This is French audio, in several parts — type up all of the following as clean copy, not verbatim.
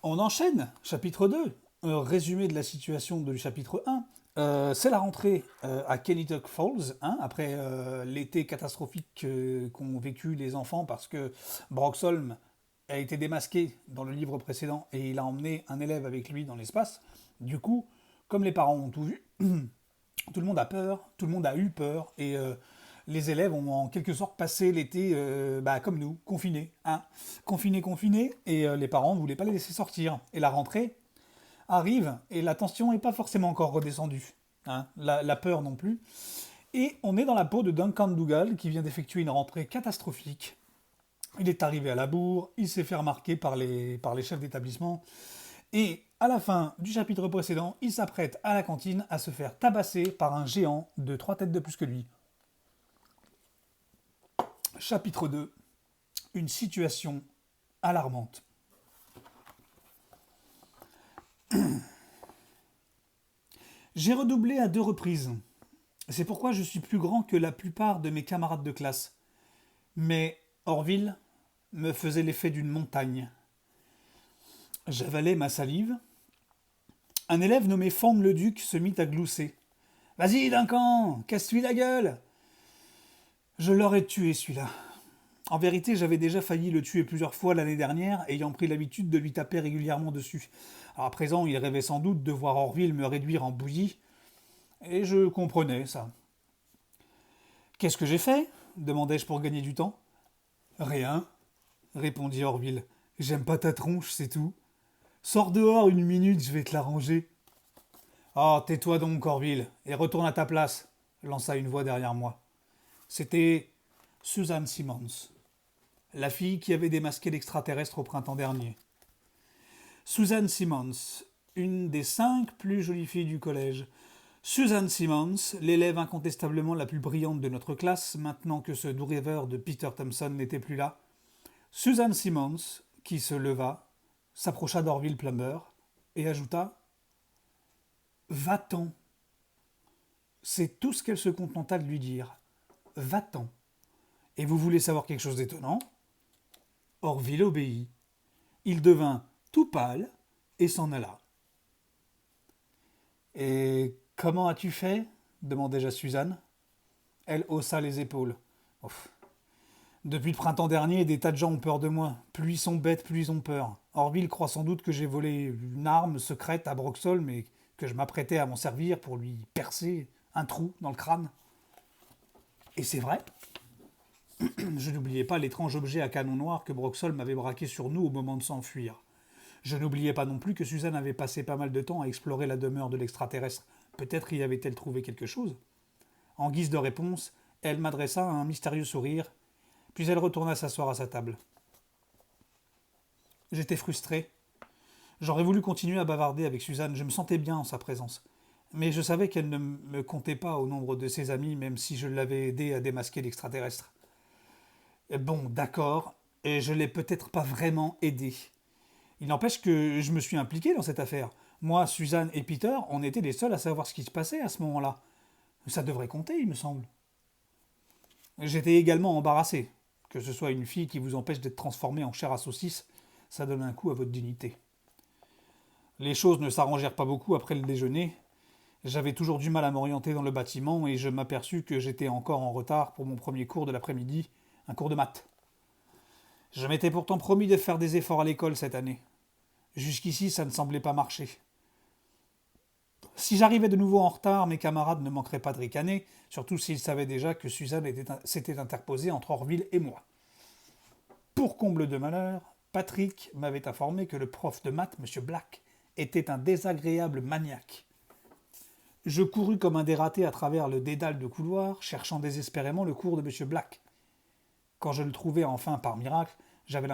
On enchaîne, chapitre 2. Résumé de la situation du chapitre 1. C'est la rentrée à Kennebec Falls, hein, après l'été catastrophique qu'ont vécu les enfants parce que Broxholm a été démasqué dans le livre précédent et il a emmené un élève avec lui dans l'espace. Du coup, comme les parents ont tout vu, tout le monde a peur, tout le monde a eu peur et les élèves ont en quelque sorte passé l'été comme nous, confinés. Hein. Confinés, et les parents ne voulaient pas les laisser sortir. Et la rentrée arrive et la tension n'est pas forcément encore redescendue. Hein. La peur non plus. Et on est dans la peau de Duncan Dougal qui vient d'effectuer une rentrée catastrophique. Il est arrivé à la bourre, il s'est fait remarquer par les chefs d'établissement. Et à la fin du chapitre précédent, il s'apprête à la cantine à se faire tabasser par un géant de 3 têtes de plus que lui. Chapitre 2. Une situation alarmante. J'ai redoublé à 2 reprises. C'est pourquoi je suis plus grand que la plupart de mes camarades de classe. Mais Orville me faisait l'effet d'une montagne. J'avalais ma salive. Un élève nommé Fang le Duc se mit à glousser. Vas-y, Duncan, casse-lui la gueule. Je l'aurais tué, celui-là. En vérité, j'avais déjà failli le tuer plusieurs fois l'année dernière, ayant pris l'habitude de lui taper régulièrement dessus. Alors à présent, il rêvait sans doute de voir Orville me réduire en bouillie, et je comprenais ça. Qu'est-ce que j'ai fait demandai-je pour gagner du temps. Rien, répondit Orville. J'aime pas ta tronche, c'est tout. Sors dehors 1 minute, je vais te l'arranger. Ah, tais-toi donc, Orville, et retourne à ta place, lança une voix derrière moi. C'était Suzanne Simmons, la fille qui avait démasqué l'extraterrestre au printemps dernier. Suzanne Simmons, une des 5 plus jolies filles du collège. Suzanne Simmons, l'élève incontestablement la plus brillante de notre classe, maintenant que ce doux rêveur de Peter Thompson n'était plus là. Suzanne Simmons, qui se leva, s'approcha d'Orville Plumber et ajouta « Va-t'en ». C'est tout ce qu'elle se contenta de lui dire. « Va-t'en ». Et vous voulez savoir quelque chose d'étonnant? Orville obéit. Il devint tout pâle et s'en alla. Et comment as-tu fait demandai-je à Suzanne. Elle haussa les épaules. Ouf. Depuis le printemps dernier, des tas de gens ont peur de moi. Plus ils sont bêtes, plus ils ont peur. Orville croit sans doute que j'ai volé une arme secrète à Broxholm, mais que je m'apprêtais à m'en servir pour lui percer un trou dans le crâne. Et c'est vrai. Je n'oubliais pas l'étrange objet à canon noir que Broxholm avait braqué sur nous au moment de s'enfuir. Je n'oubliais pas non plus que Suzanne avait passé pas mal de temps à explorer la demeure de l'extraterrestre. Peut-être y avait-elle trouvé quelque chose. En guise de réponse, elle m'adressa un mystérieux sourire, puis elle retourna s'asseoir à sa table. J'étais frustré. J'aurais voulu continuer à bavarder avec Suzanne, je me sentais bien en sa présence. Mais je savais qu'elle ne me comptait pas au nombre de ses amis, même si je l'avais aidée à démasquer l'extraterrestre. Bon, d'accord, et je l'ai peut-être pas vraiment aidée. Il n'empêche que je me suis impliqué dans cette affaire. Moi, Suzanne et Peter, on était les seuls à savoir ce qui se passait à ce moment-là. Ça devrait compter, il me semble. J'étais également embarrassé. Que ce soit une fille qui vous empêche d'être transformée en chair à saucisse, ça donne un coup à votre dignité. Les choses ne s'arrangèrent pas beaucoup après le déjeuner. J'avais toujours du mal à m'orienter dans le bâtiment et je m'aperçus que j'étais encore en retard pour mon premier cours de l'après-midi, un cours de maths. Je m'étais pourtant promis de faire des efforts à l'école cette année. Jusqu'ici, ça ne semblait pas marcher. Si j'arrivais de nouveau en retard, mes camarades ne manqueraient pas de ricaner, surtout s'ils savaient déjà que Suzanne s'était interposée entre Orville et moi. Pour comble de malheur, Patrick m'avait informé que le prof de maths, M. Black, était un désagréable maniaque. Je courus comme un dératé à travers le dédale de couloirs, cherchant désespérément le cours de M. Black. Quand je le trouvai enfin par miracle, j'avais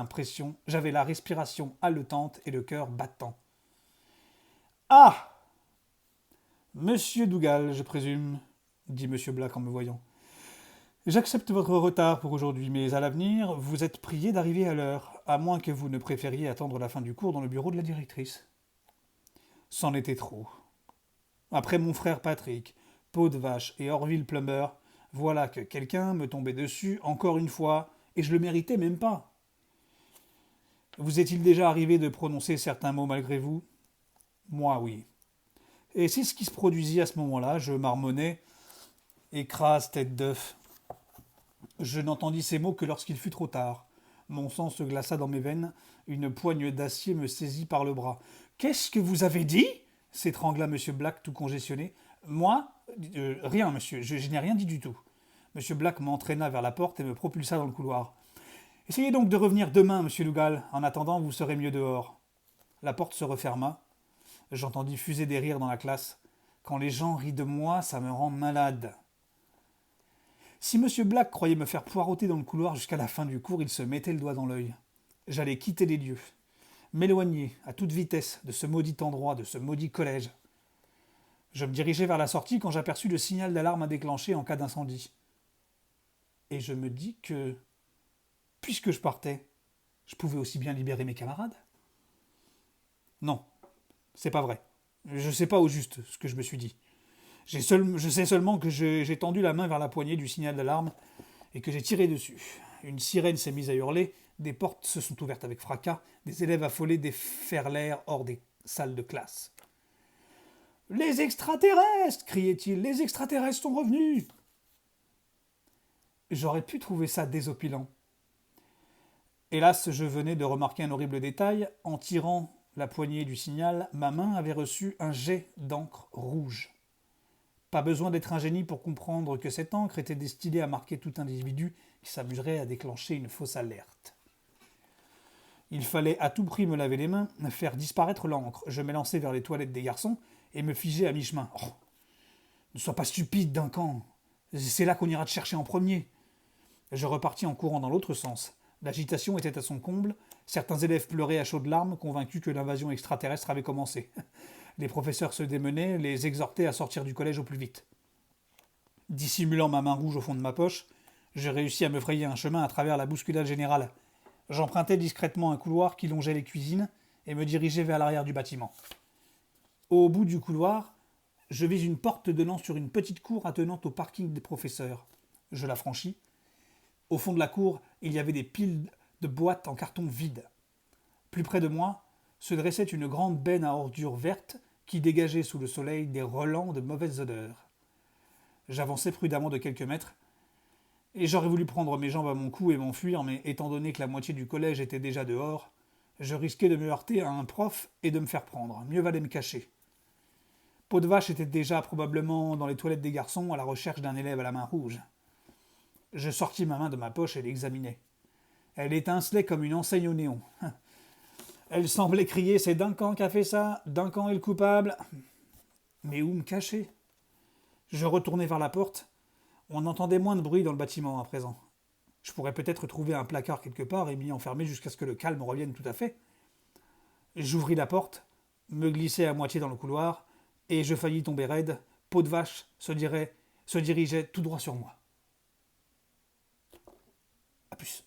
la respiration haletante et le cœur battant. Ah! Monsieur Dougal, je présume, dit M. Black en me voyant. J'accepte votre retard pour aujourd'hui, mais à l'avenir, vous êtes prié d'arriver à l'heure, à moins que vous ne préfériez attendre la fin du cours dans le bureau de la directrice. C'en était trop. Après mon frère Patrick, Peau de Vache et Orville Plumber, voilà que quelqu'un me tombait dessus encore une fois, et je le méritais même pas. Vous est-il déjà arrivé de prononcer certains mots malgré vous? Moi, oui. Et c'est ce qui se produisit à ce moment-là. Je marmonnais, écrase, tête d'œuf. Je n'entendis ces mots que lorsqu'il fut trop tard. Mon sang se glaça dans mes veines, une poigne d'acier me saisit par le bras. Qu'est-ce que vous avez dit? S'étrangla M. Black, tout congestionné. Moi? Rien, monsieur, je n'ai rien dit du tout. M. Black m'entraîna vers la porte et me propulsa dans le couloir. Essayez donc de revenir demain, monsieur Dougal. En attendant, vous serez mieux dehors. La porte se referma. J'entendis fuser des rires dans la classe. Quand les gens rient de moi, ça me rend malade. Si M. Black croyait me faire poireauter dans le couloir jusqu'à la fin du cours, il se mettait le doigt dans l'œil. J'allais quitter les lieux, m'éloigner à toute vitesse de ce maudit endroit, de ce maudit collège. Je me dirigeais vers la sortie quand j'aperçus le signal d'alarme à déclencher en cas d'incendie. Et je me dis que, puisque je partais, je pouvais aussi bien libérer mes camarades. Non, c'est pas vrai. Je sais pas au juste ce que je me suis dit. Je sais seulement que j'ai tendu la main vers la poignée du signal d'alarme et que j'ai tiré dessus. Une sirène s'est mise à hurler, des portes se sont ouvertes avec fracas, des élèves affolés déferlèrent hors des salles de classe. « Les extraterrestres !» criait-il. « Les extraterrestres sont revenus !» J'aurais pu trouver ça désopilant. Hélas, je venais de remarquer un horrible détail. En tirant la poignée du signal, ma main avait reçu un jet d'encre rouge. Pas besoin d'être un génie pour comprendre que cette encre était destinée à marquer tout individu qui s'amuserait à déclencher une fausse alerte. Il fallait à tout prix me laver les mains, faire disparaître l'encre. Je m'élançai vers les toilettes des garçons et me figeai à mi-chemin. Oh, ne sois pas stupide, Duncan. C'est là qu'on ira te chercher en premier. Je repartis en courant dans l'autre sens. L'agitation était à son comble. Certains élèves pleuraient à chaudes larmes, convaincus que l'invasion extraterrestre avait commencé. Les professeurs se démenaient, les exhortaient à sortir du collège au plus vite. Dissimulant ma main rouge au fond de ma poche, je réussis à me frayer un chemin à travers la bousculade générale. J'empruntai discrètement un couloir qui longeait les cuisines et me dirigeai vers l'arrière du bâtiment. Au bout du couloir, je vis une porte donnant sur une petite cour attenant au parking des professeurs. Je la franchis. Au fond de la cour, il y avait des piles de boîtes en carton vides. Plus près de moi, se dressait une grande benne à ordures vertes qui dégageait sous le soleil des relents de mauvaises odeurs. J'avançai prudemment de quelques mètres, et j'aurais voulu prendre mes jambes à mon cou et m'enfuir, mais étant donné que la moitié du collège était déjà dehors, je risquais de me heurter à un prof et de me faire prendre. Mieux valait me cacher. Peau de Vache était déjà probablement dans les toilettes des garçons à la recherche d'un élève à la main rouge. Je sortis ma main de ma poche et l'examinai. Elle étincelait comme une enseigne au néon. Elle semblait crier « C'est Duncan qui a fait ça, Duncan est le coupable !» Mais où me cacher? Je retournai vers la porte. On entendait moins de bruit dans le bâtiment à présent. Je pourrais peut-être trouver un placard quelque part et m'y enfermer jusqu'à ce que le calme revienne tout à fait. J'ouvris la porte, me glissai à moitié dans le couloir, et je faillis tomber raide. Peau de Vache se dirigeait tout droit sur moi. À plus.